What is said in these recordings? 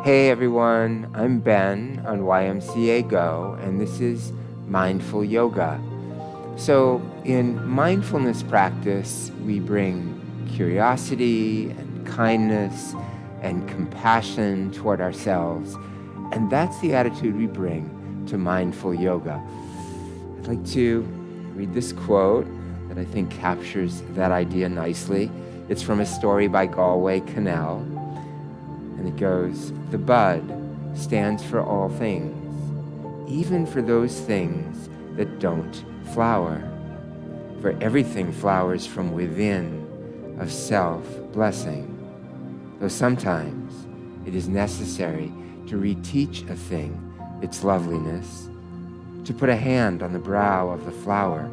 Hey everyone, I'm Ben on YMCA Go, and this is Mindful Yoga. So, in mindfulness practice, we bring curiosity and kindness and compassion toward ourselves, and that's the attitude we bring to mindful yoga. I'd like to read this quote that I think captures that idea nicely. It's from a story by Galway Kinnell. And it goes, "The bud stands for all things, even for those things that don't flower. For everything flowers from within of self-blessing. Though sometimes it is necessary to reteach a thing its loveliness, to put a hand on the brow of the flower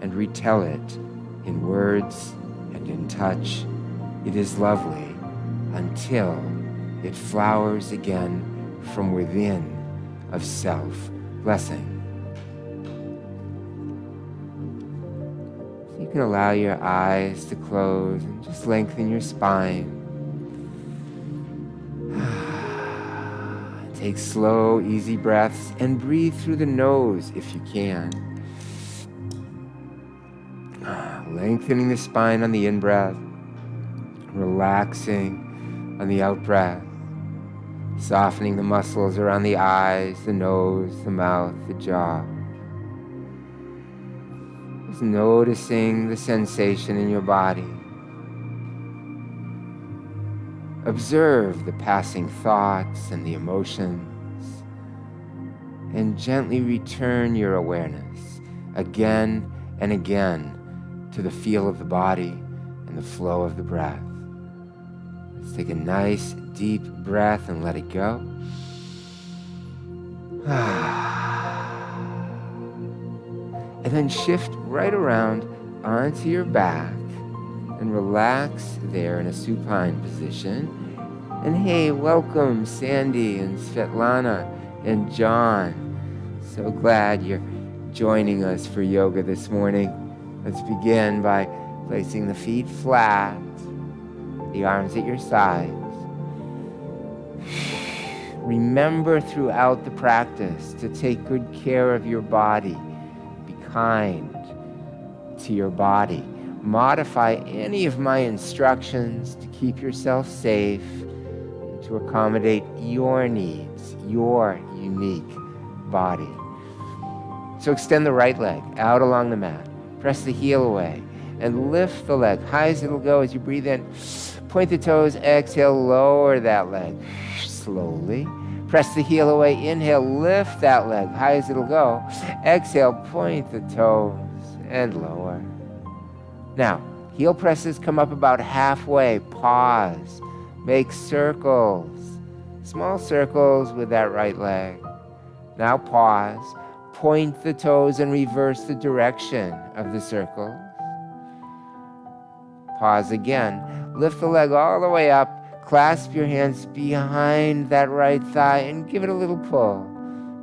and retell it in words and in touch. It is lovely until it flowers again from within of self-blessing." So you can allow your eyes to close and just lengthen your spine. Take slow, easy breaths and breathe through the nose if you can. Lengthening the spine on the in-breath, relaxing on the out-breath. Softening the muscles around the eyes, the nose, the mouth, the jaw. Just noticing the sensation in your body. Observe the passing thoughts and the emotions, and gently return your awareness again and again to the feel of the body and the flow of the breath. Let's take a nice deep breath and let it go. And then shift right around onto your back and relax there in a supine position. And hey, welcome Sandy and Svetlana and John. So glad you're joining us for yoga this morning. Let's begin by placing the feet flat, the arms at your sides. Remember throughout the practice to take good care of your body. Be kind to your body. Modify any of my instructions to keep yourself safe and to accommodate your needs, your unique body. So extend the right leg out along the mat. Press the heel away and lift the leg high as it'll go as you breathe in. Point the toes, exhale, lower that leg slowly. Press the heel away, inhale, lift that leg high as it'll go. Exhale, point the toes and lower. Now, heel presses come up about halfway. Pause. Make circles. Small circles with that right leg. Now pause. Point the toes and reverse the direction of the circle. Pause again. Lift the leg all the way up. Clasp your hands behind that right thigh and give it a little pull.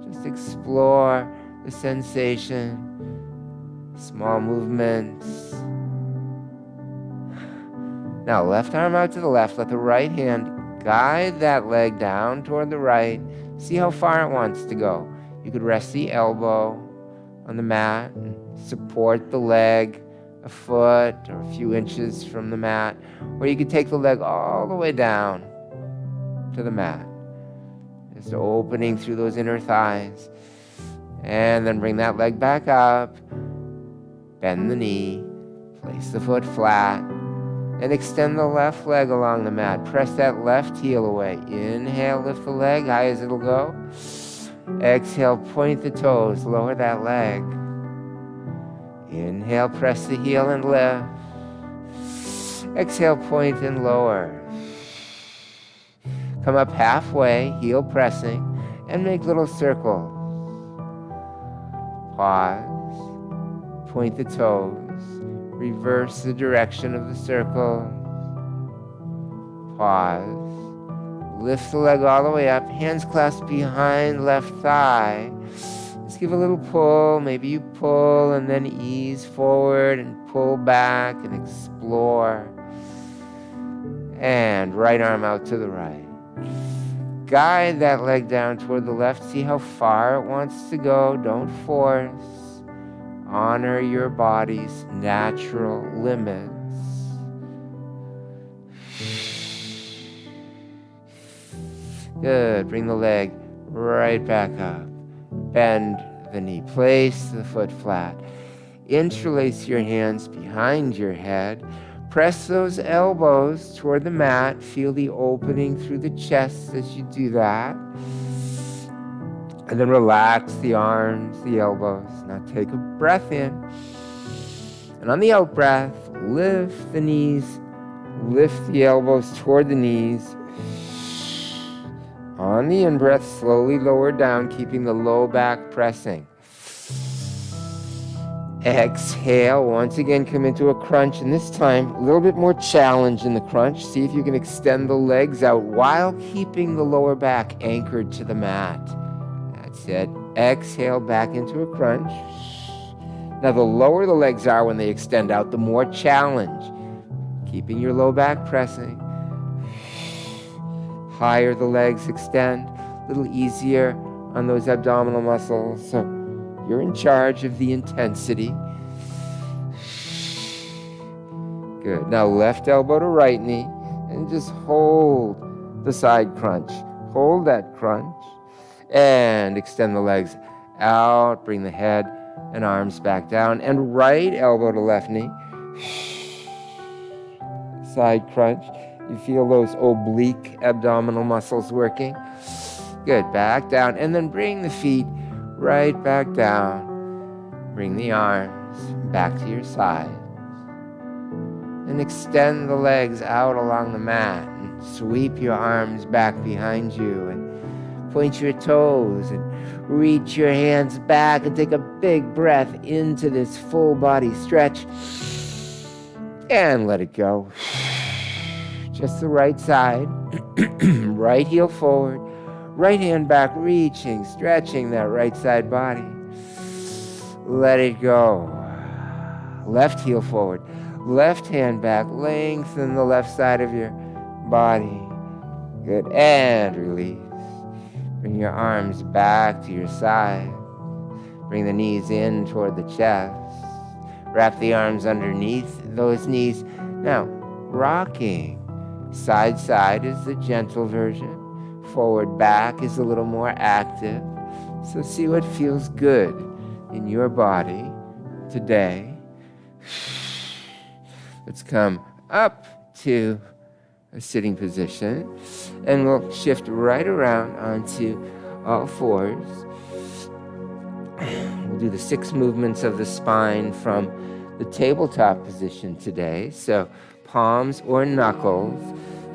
Just explore the sensation. Small movements. Now left arm out to the left. Let the right hand guide that leg down toward the right. See how far it wants to go. You could rest the elbow on the mat and support the leg a foot or a few inches from the mat, or you could take the leg all the way down to the mat, just opening through those inner thighs, and then bring that leg back up, bend the knee, place the foot flat, and extend the left leg along the mat. Press that left heel away. Inhale, lift the leg high as it'll go. Exhale, point the toes, lower that leg. Inhale, press the heel and lift. Exhale, point and lower. Come up halfway, heel pressing, and make little circles. Pause. Point the toes. Reverse the direction of the circle. Pause. Lift the leg all the way up. Hands clasped behind left thigh. Just give a little pull. Maybe you pull and then ease forward and pull back and explore. And right arm out to the right. guide that leg down toward the left. See how far it wants to go. Don't force. Honor your body's natural limits. Good. Bring the leg right back up. Bend the knee. Place the foot flat. Interlace your hands behind your head. Press those elbows toward the mat. Feel the opening through the chest as you do that. And then relax the arms, the elbows. Now take a breath in. And on the out breath, lift the knees. Lift the elbows toward the knees. On the in-breath, slowly lower down, keeping the low back pressing. Exhale, once again come into a crunch, and this time a little bit more challenge in the crunch. See if you can extend the legs out while keeping the lower back anchored to the mat. That's it. Exhale back into a crunch. Now the lower the legs are when they extend out, the more challenge. Keeping your low back pressing. Higher the legs extend, a little easier on those abdominal muscles. So you're in charge of the intensity. Good. Now left elbow to right knee and just hold the side crunch. Hold that crunch and extend the legs out. Bring the head and arms back down and right elbow to left knee. Side crunch. You feel those oblique abdominal muscles working. Good. Back down and then bring the feet right back down. Bring the arms back to your sides. And extend the legs out along the mat. And sweep your arms back behind you. And point your toes. And reach your hands back. And take a big breath into this full body stretch. And let it go. Just the right side. Right heel forward. Right hand back, reaching, stretching that right side body. Let it go. Left heel forward. Left hand back, lengthen the left side of your body. Good, and release. Bring your arms back to your side. Bring the knees in toward the chest. Wrap the arms underneath those knees. Now, rocking. Side side is the gentle version. Forward back is a little more active. So see what feels good in your body today. Let's come up to a sitting position. And we'll shift right around onto all fours. We'll do the 6 movements of the spine from the tabletop position today. So palms or knuckles,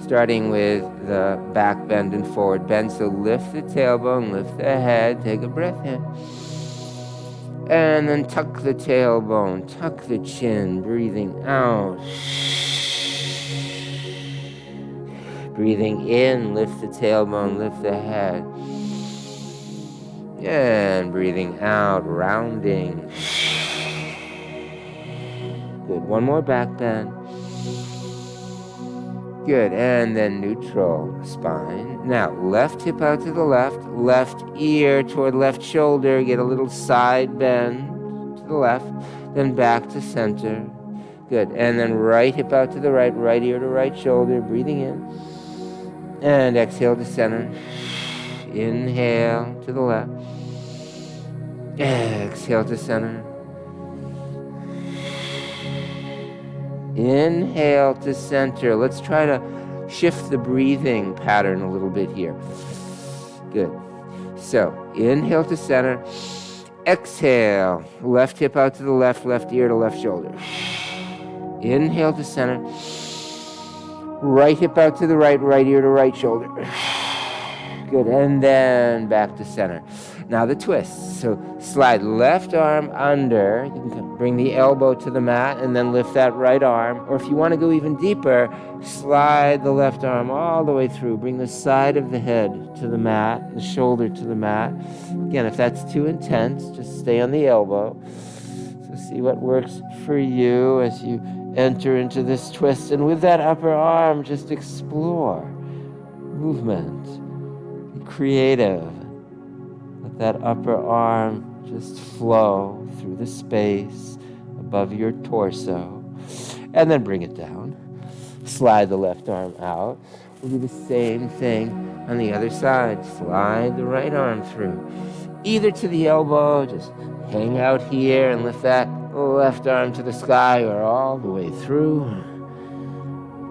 starting with the back bend and forward bend. So lift the tailbone, lift the head, take a breath in. And then tuck the tailbone, tuck the chin, breathing out. Breathing in, lift the tailbone, lift the head. And breathing out, rounding. Good, one more back bend. Good, and then neutral spine. Now, left hip out to the left ear toward left shoulder, get a little side bend to the left, then back to center. Good, and then right hip out to the right ear to right shoulder, breathing in. And exhale to center. Inhale to the left. Exhale to center. Inhale to center. Let's try to shift the breathing pattern a little bit here. Good. So, inhale to center. Exhale. Left hip out to the left ear to left shoulder. Inhale to center. Right hip out to the right ear to right shoulder. Good. And then back to center. Now the twist. So slide left arm under. You can bring the elbow to the mat and then lift that right arm. Or if you want to go even deeper, slide the left arm all the way through. Bring the side of the head to the mat, the shoulder to the mat. Again, if that's too intense, just stay on the elbow. So see what works for you as you enter into this twist. And with that upper arm, just explore movement creative. Let that upper arm just flow through the space above your torso. And then bring it down. Slide the left arm out. We'll do the same thing on the other side. Slide the right arm through. Either to the elbow, just hang out here and lift that left arm to the sky, or all the way through.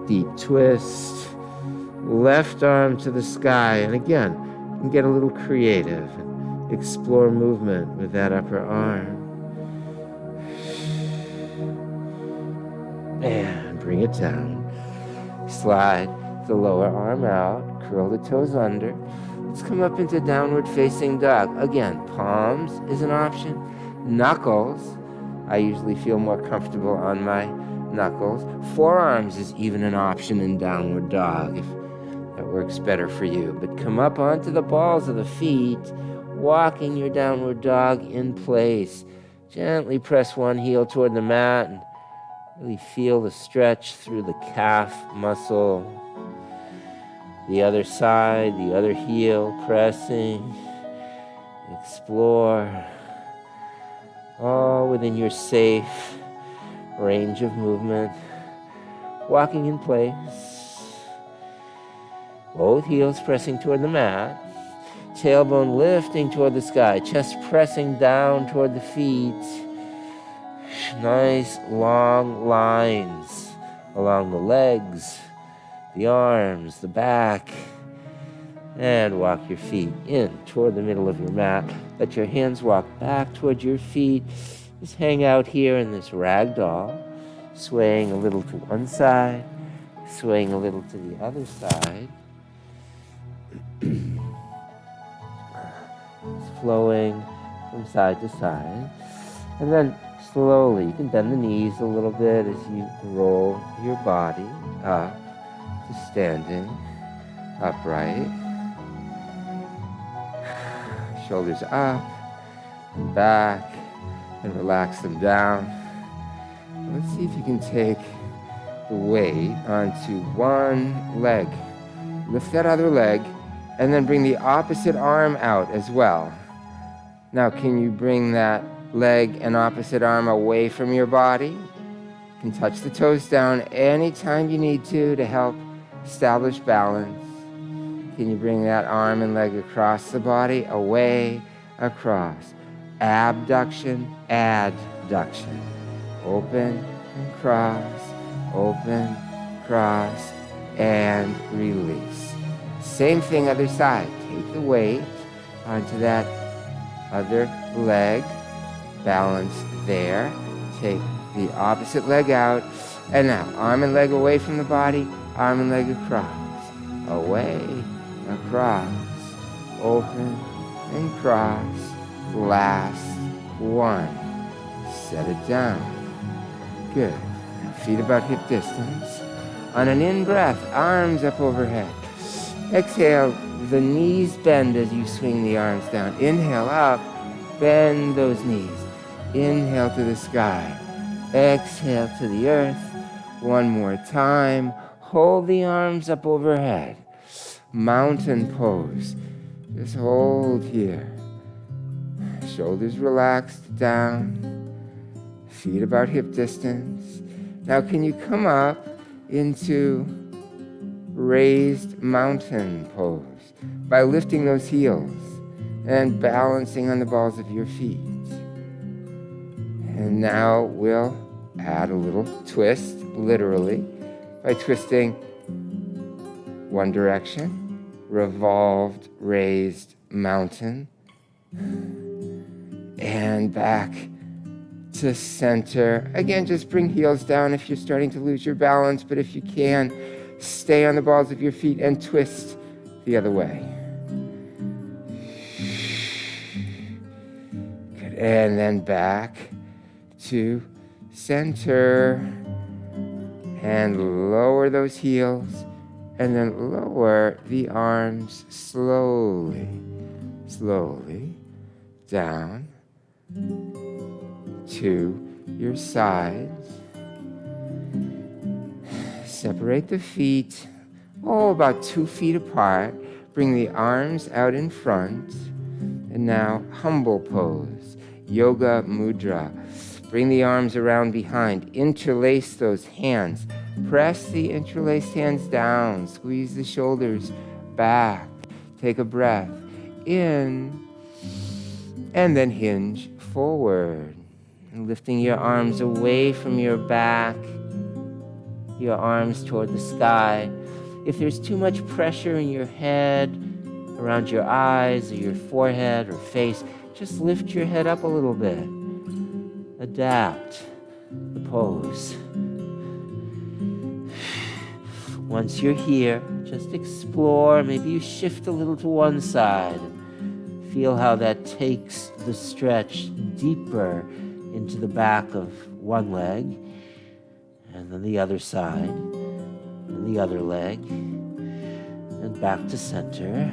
Deep twist. Left arm to the sky. And again, you can get a little creative and explore movement with that upper arm. And bring it down. Slide the lower arm out, curl the toes under. Let's come up into downward facing dog. Again, palms is an option. Knuckles, I usually feel more comfortable on my knuckles. Forearms is even an option in downward dog if that works better for you. But come up onto the balls of the feet, walking your downward dog in place. Gently press one heel toward the mat and really feel the stretch through the calf muscle. The other side, the other heel pressing. Explore. All within your safe range of movement. Walking in place. Both heels pressing toward the mat. Tailbone lifting toward the sky. Chest pressing down toward the feet. Nice long lines along the legs, the arms, the back. And walk your feet in toward the middle of your mat. Let your hands walk back toward your feet. Just hang out here in this ragdoll, swaying a little to one side, swaying a little to the other side. It's flowing from side to side. And then slowly, you can bend the knees a little bit as you roll your body up to standing upright. Shoulders up and back, and relax them down. Let's see if you can take the weight onto one leg. Lift that other leg, and then bring the opposite arm out as well. Now, can you bring that leg and opposite arm away from your body? You can touch the toes down anytime you need to help establish balance. Can you bring that arm and leg across the body, away, across? Abduction, adduction. Open and cross, open, cross, and release. Same thing, other side. Take the weight onto that other leg. Balance there. Take the opposite leg out. And now, arm and leg away from the body, arm and leg across. Away, across, open, and cross. Last one. Set it down. Good. Now feet about hip distance. On an in-breath, arms up overhead. Exhale, the knees bend as you swing the arms down. Inhale up, bend those knees. Inhale to the sky. Exhale to the earth. One more time. Hold the arms up overhead. Mountain pose. Just hold here. Shoulders relaxed down. Feet about hip distance. Now can you come up into raised mountain pose by lifting those heels and balancing on the balls of your feet. And now we'll add a little twist, literally, by twisting one direction, revolved, raised mountain, and back to center. Again, just bring heels down if you're starting to lose your balance, but if you can, stay on the balls of your feet and twist the other way. Good. And then back to center. And lower those heels. And then lower the arms slowly, slowly down to your sides. Separate the feet, about 2 feet apart. Bring the arms out in front. And now, humble pose, yoga mudra. Bring the arms around behind. Interlace those hands. Press the interlaced hands down. Squeeze the shoulders back. Take a breath in. And then hinge forward. And lifting your arms away from your back. Your arms toward the sky. If there's too much pressure in your head, around your eyes or your forehead or face, just lift your head up a little bit. Adapt the pose. Once you're here, just explore. Maybe you shift a little to one side and feel how that takes the stretch deeper into the back of one leg, and then the other side, and the other leg, and back to center.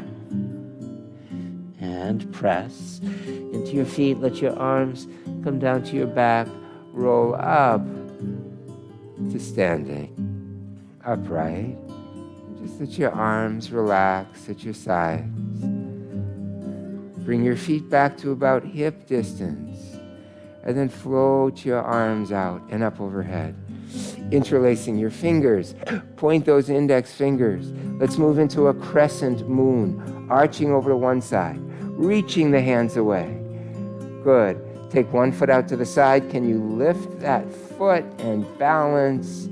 And press into your feet. Let your arms come down to your back. Roll up to standing upright. Just let your arms relax at your sides. Bring your feet back to about hip distance. And then float your arms out and up overhead. Interlacing your fingers. Point those index fingers. Let's move into a crescent moon, arching over to one side. Reaching the hands away. Good. Take one foot out to the side. Can you lift that foot and balance?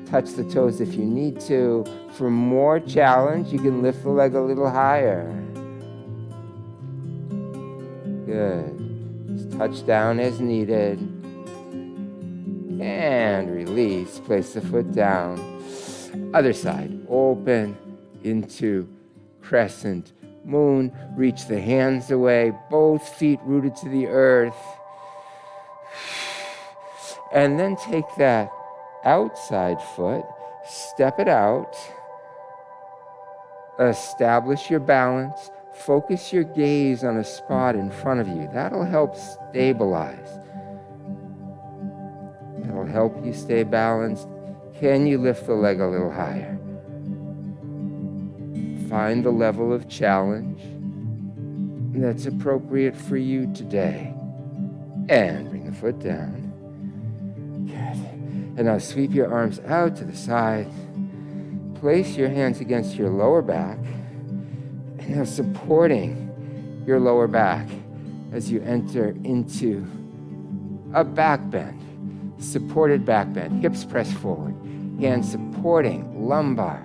Touch the toes if you need to. For more challenge, you can lift the leg a little higher. Good. Just touch down as needed. And release. Place the foot down. Other side. Open into crescent moon. Reach the hands away, both feet rooted to the earth. And then take that outside foot, step it out, establish your balance, focus your gaze on a spot in front of you. That'll help stabilize. That'll help you stay balanced. Can you lift the leg a little higher? Find the level of challenge that's appropriate for you today. And bring the foot down. Good. And now sweep your arms out to the side. Place your hands against your lower back. And now supporting your lower back as you enter into a back bend. Supported back bend. Hips press forward. Hands supporting lumbar,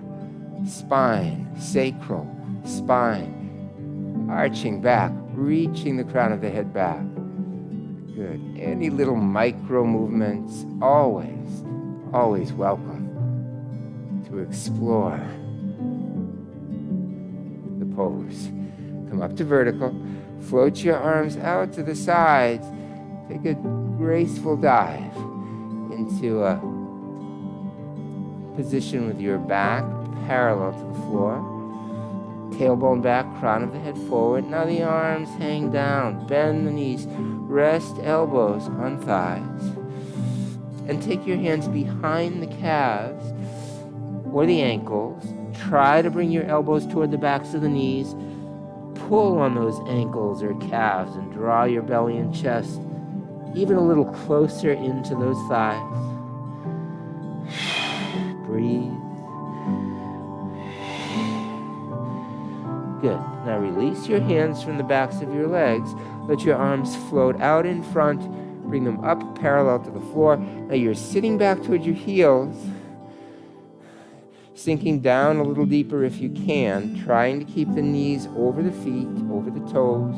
spine, sacral, spine, arching back, reaching the crown of the head back. Good. Any little micro movements, always welcome to explore the pose. Come up to vertical, float your arms out to the sides, take a graceful dive into a position with your back parallel to the floor. Tailbone back, crown of the head forward. Now the arms hang down. Bend the knees. Rest elbows on thighs. And take your hands behind the calves or the ankles. Try to bring your elbows toward the backs of the knees. Pull on those ankles or calves and draw your belly and chest even a little closer into those thighs. Breathe. Good. Now release your hands from the backs of your legs. Let your arms float out in front. Bring them up parallel to the floor. Now you're sitting back toward your heels, sinking down a little deeper if you can, trying to keep the knees over the feet, over the toes.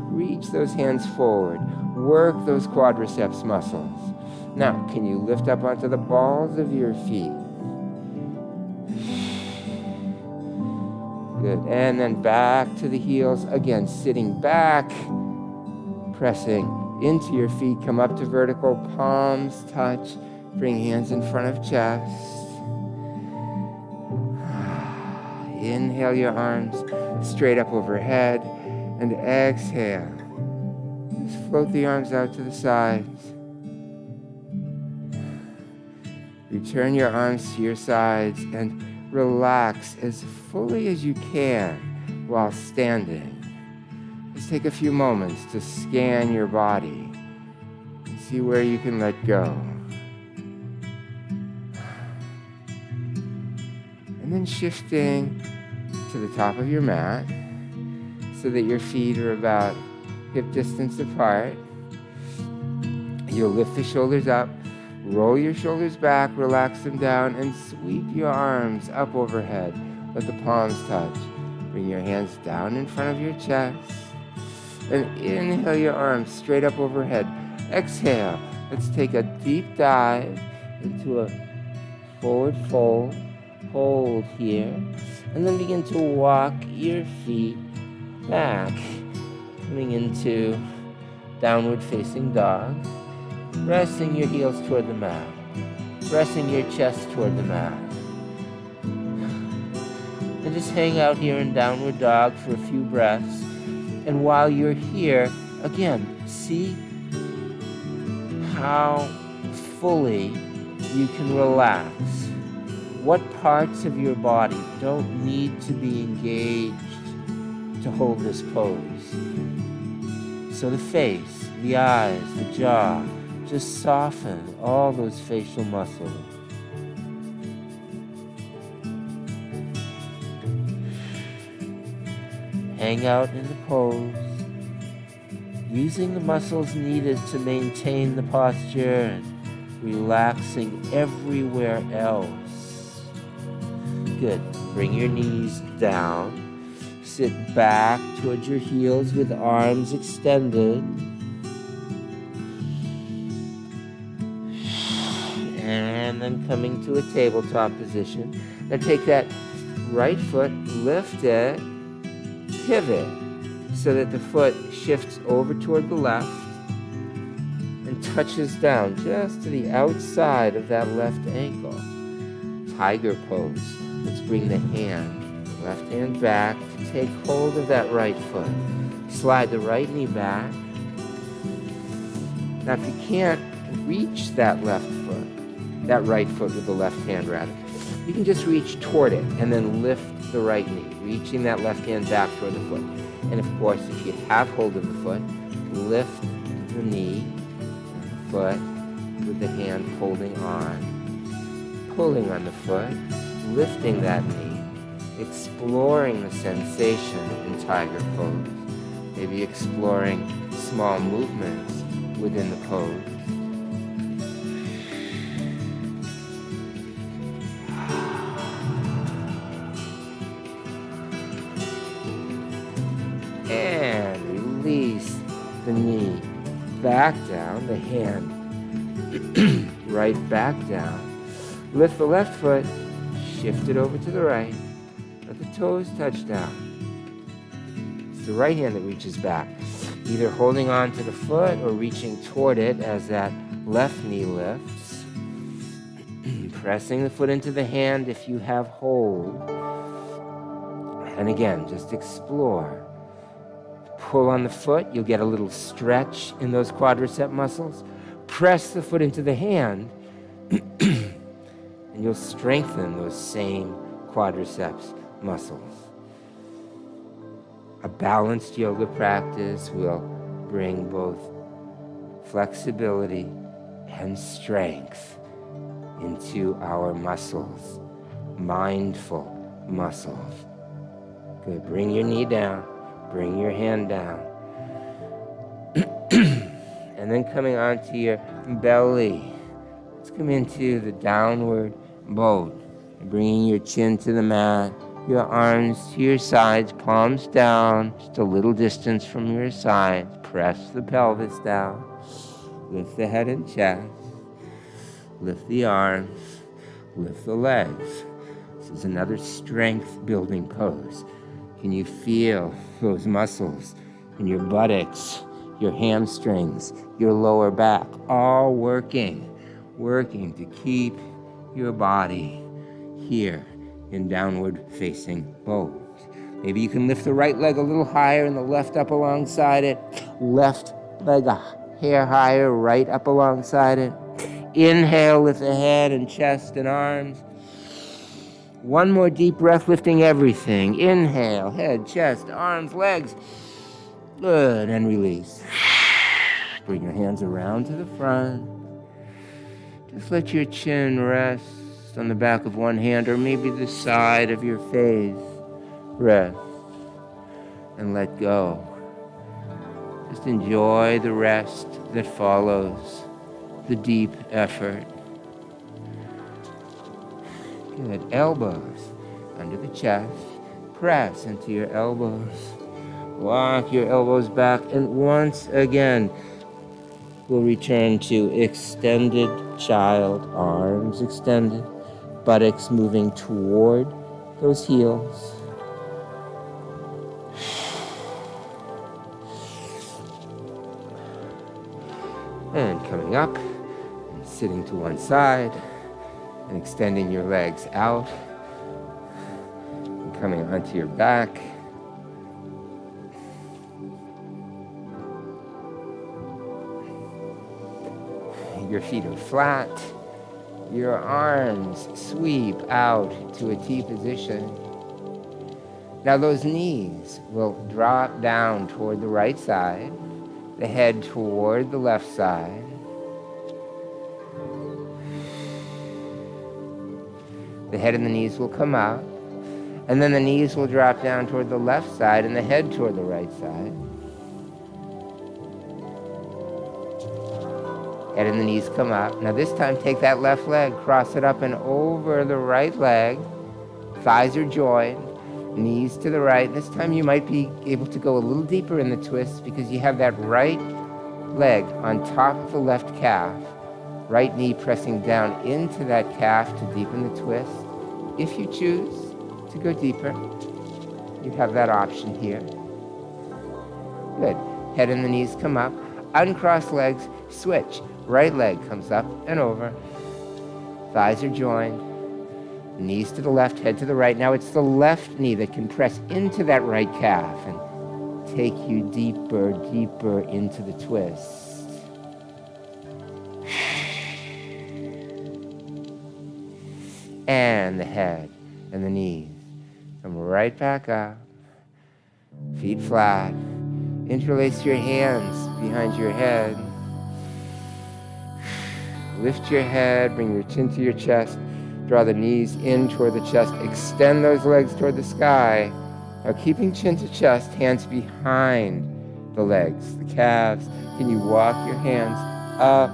Reach those hands forward. Work those quadriceps muscles. Now, can you lift up onto the balls of your feet? Good. And then back to the heels. Again, sitting back, pressing into your feet. Come up to vertical, palms touch. Bring hands in front of chest. Inhale your arms straight up overhead. And exhale. Just float the arms out to the sides. Return your arms to your sides and relax as fully as you can. while standing. Just take a few moments to scan your body and see where you can let go. And then shifting to the top of your mat so that your feet are about hip distance apart. You'll lift the shoulders up, roll your shoulders back, relax them down, and sweep your arms up overhead. Let the palms touch. Bring your hands down in front of your chest. And inhale your arms straight up overhead. Exhale. Let's take a deep dive into a forward fold. Hold here. And then begin to walk your feet back. Coming into downward facing dog. Pressing your heels toward the mat. Pressing your chest toward the mat. And just hang out here in downward dog for a few breaths. And while you're here, again, see how fully you can relax. What parts of your body don't need to be engaged to hold this pose? So the face, the eyes, the jaw, just soften all those facial muscles. Hang out in the pose, using the muscles needed to maintain the posture and relaxing everywhere else. Good. Bring your knees down. Sit back towards your heels with arms extended. And then coming to a tabletop position. Now take that right foot, lift it, pivot so that the foot shifts over toward the left and touches down just to the outside of that left ankle. Tiger pose. Let's bring the hand, left hand back to take hold of that right foot. Slide the right knee back. Now if you can't reach that left foot, that right foot with the left hand rather, you can just reach toward it and then lift the right knee, reaching that left hand back toward the foot. And of course, if you have hold of the foot, lift the knee and the foot with the hand holding on, pulling on the foot, lifting that knee, exploring the sensation in tiger pose, maybe exploring small movements within the pose. And release the knee back down, the hand right back down. Lift the left foot, shift it over to the right. Let the toes touch down. It's the right hand that reaches back, either holding on to the foot or reaching toward it as that left knee lifts. Pressing the foot into the hand if you have hold. And again, just explore. Pull on the foot, you'll get a little stretch in those quadricep muscles. Press the foot into the hand, and you'll strengthen those same quadriceps muscles. A balanced yoga practice will bring both flexibility and strength into our muscles, mindful muscles. Good, bring your knee down. Bring your hand down. And then coming onto your belly. Let's come into the downward boat. Bringing your chin to the mat, your arms to your sides, palms down, just a little distance from your sides. Press the pelvis down. Lift the head and chest. Lift the arms. Lift the legs. This is another strength-building pose. Can you feel those muscles in your buttocks, your hamstrings, your lower back, all working to keep your body here in downward facing pose. Maybe you can lift the right leg a little higher and the left up alongside it. Left leg a hair higher, right up alongside it. Inhale, lift the head and chest and arms. One more deep breath, lifting everything. Inhale, head, chest, arms, legs. Good, and release. Bring your hands around to the front. Just let your chin rest on the back of one hand, or maybe the side of your face. Rest and let go. Just enjoy the rest that follows the deep effort. Good. Elbows under the chest. Press into your elbows. Walk your elbows back, and once again, we'll return to extended child, arms extended, buttocks moving toward those heels. And coming up, and sitting to one side, and extending your legs out, and coming onto your back. Your feet are flat. Your arms sweep out to a T position. Now those knees will drop down toward the right side, the head toward the left side. The head and the knees will come out, and then the knees will drop down toward the left side and the head toward the right side. Head and the knees come up. Now this time, take that left leg, cross it up and over the right leg. Thighs are joined, knees to the right. This time you might be able to go a little deeper in the twist because you have that right leg on top of the left calf. Right knee pressing down into that calf to deepen the twist. If you choose to go deeper, you have that option here. Good. Head and the knees come up. Uncross legs, switch. Right leg comes up and over. Thighs are joined. Knees to the left, head to the right. Now it's the left knee that can press into that right calf and take you deeper, deeper into the twist. And the head and the knees come right back up. Feet flat. Interlace your hands behind your head. Lift your head, bring your chin to your chest. Draw the knees in toward the chest. Extend those legs toward the sky. Now keeping chin to chest, hands behind the legs, the calves. Can you walk your hands up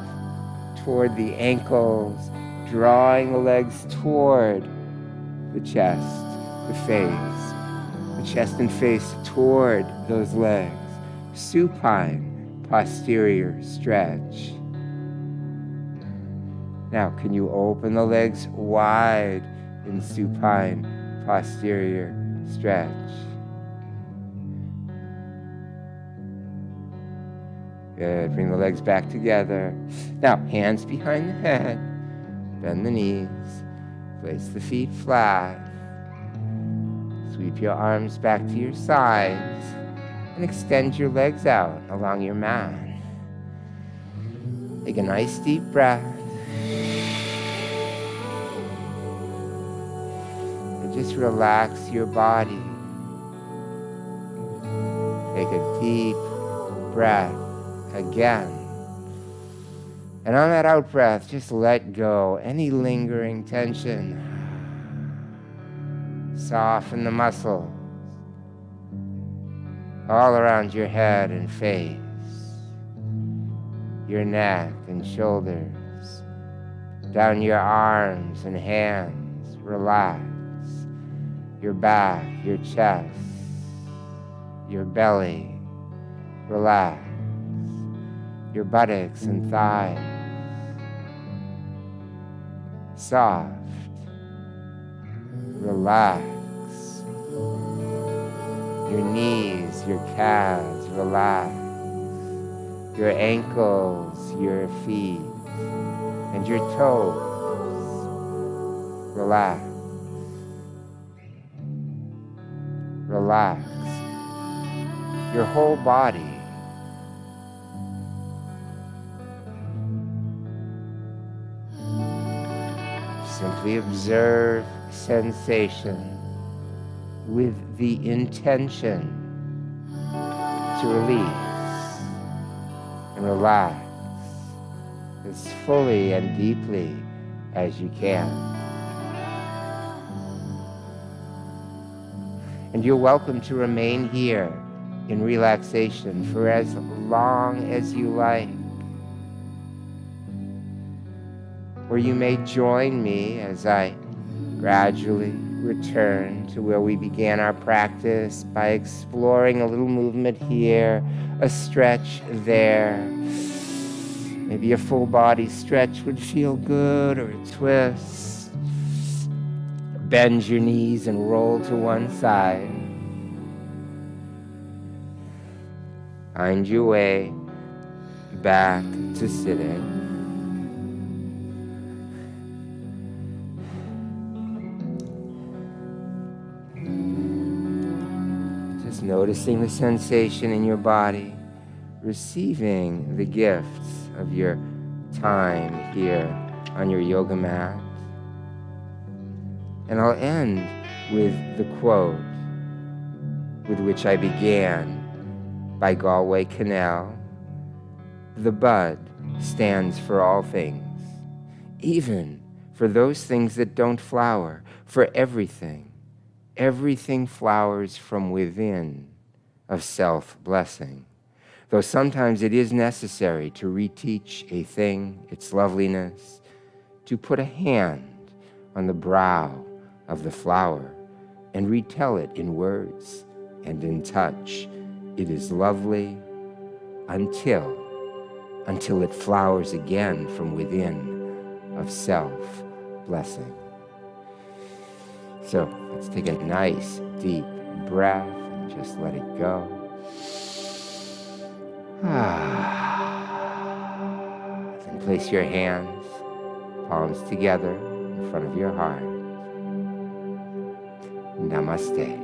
toward the ankles, drawing the legs toward the chest, the face, the chest and face toward those legs. Supine posterior stretch. Now, can you open the legs wide in supine posterior stretch? Good. Bring the legs back together. Now, hands behind the head. Bend the knees. Place the feet flat. Sweep your arms back to your sides. And extend your legs out along your mat. Take a nice deep breath. And just relax your body. Take a deep breath again. And on that out breath, just let go any lingering tension. Soften the muscles all around your head and face, your neck and shoulders, down your arms and hands. Relax your back, your chest, your belly. Relax your buttocks and thighs. Soft. Relax your knees, your calves. Relax your ankles, your feet, and your toes. Relax. Relax your whole body. Simply observe sensation with the intention to release and relax as fully and deeply as you can. And you're welcome to remain here in relaxation for as long as you like. Or you may join me as I gradually return to where we began our practice by exploring a little movement here, a stretch there. Maybe a full body stretch would feel good, or a twist. Bend your knees and roll to one side. Find your way back to sitting. Noticing the sensation in your body, receiving the gifts of your time here on your yoga mat. And I'll end with the quote with which I began by Galway Kinnell. The bud stands for all things, even for those things that don't flower, for everything. Everything flowers from within of self-blessing, though sometimes it is necessary to reteach a thing its loveliness, to put a hand on the brow of the flower and retell it in words and in touch. It is lovely until it flowers again from within of self-blessing. So let's take a nice deep breath and just let it go. Then place your hands, palms together in front of your heart. Namaste.